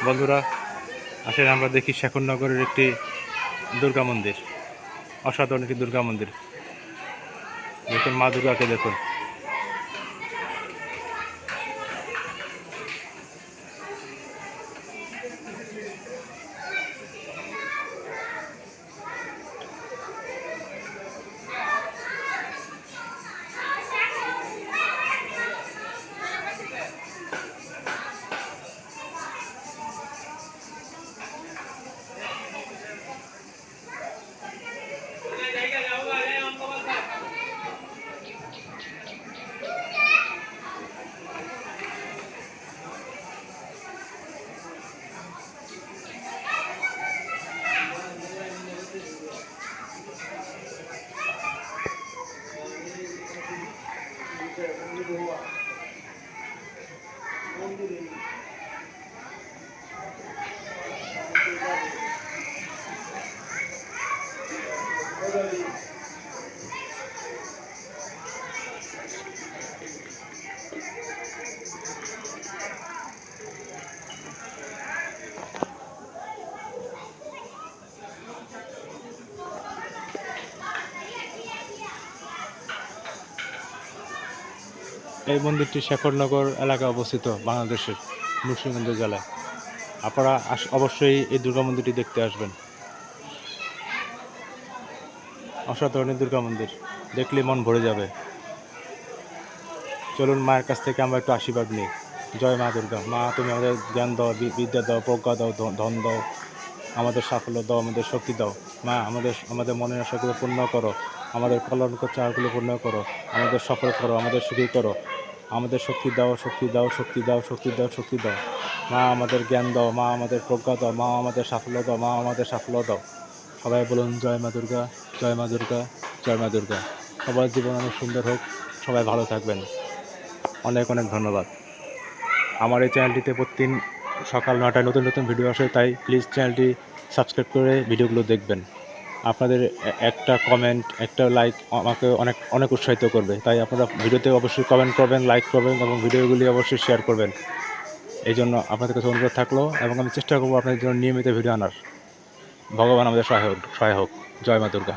বন্ধুরা, আসেন আমরা দেখি শেখরনগরের একটি দুর্গা মন্দির, অসাধারণ একটি দুর্গা মন্দির। দেখুন মা দুর্গাকে দেখুন। এই মন্দিরটি শেখরনগর এলাকায় অবস্থিত, বাংলাদেশের মুন্সিগঞ্জ জেলায়। আপনারা অবশ্যই এই দুর্গা মন্দিরটি দেখতে আসবেন। অসাধারণ দুর্গা মন্দির, দেখলে মন ভরে যাবে। চলুন মায়ের কাছ থেকে আমরা একটু আশীর্বাদ নিই। জয় মা দুর্গা। মা, তুমি আমাদের জ্ঞান দাও, বিদ্যা দাও, প্রজ্ঞা দাও, ধন দাও, আমাদের সাফল্য দাও, আমাদের শক্তি দাও। মা, আমাদের মনের আশাগুলো পূর্ণ করো, আমাদের কল্যাণকর চাওয়াগুলো পূর্ণ করো, আমাদের সফল করো, আমাদের সুখী করো। আমাদের শক্তি দাও, শক্তি দাও, শক্তি দাও, শক্তি দাও, শক্তি দাও। মা, আমাদের জ্ঞান দাও, মা আমাদের প্রজ্ঞা দাও, মা আমাদের সাফল্য দাও, মা আমাদের সাফল্য দাও। সবাই বলুন জয় মা দুর্গা, জয় মা দুর্গা, জয় মা দুর্গা। সবার জীবন অনেক সুন্দর হোক, সবাই ভালো থাকবেন। অনেক অনেক ধন্যবাদ। আমার এই চ্যানেলটিতে প্রতিদিন সকাল 9টায় নতুন নতুন ভিডিও আসে, তাই প্লিজ চ্যানেলটি সাবস্ক্রাইব করে ভিডিওগুলো দেখবেন। আপনাদের একটা কমেন্ট, একটা লাইক আমাকে অনেক অনেক উৎসাহিত করবে। তাই আপনারা ভিডিওতে অবশ্যই কমেন্ট করবেন, লাইক করবেন এবং ভিডিওগুলি অবশ্যই শেয়ার করবেন। এই জন্য আপনাদের কাছে অনুরোধ থাকলো, এবং আমি চেষ্টা করবো আপনাদের জন্য নিয়মিত ভিডিও আনার। ভগবান আমাদের সহায় হোক। জয় মা দুর্গা।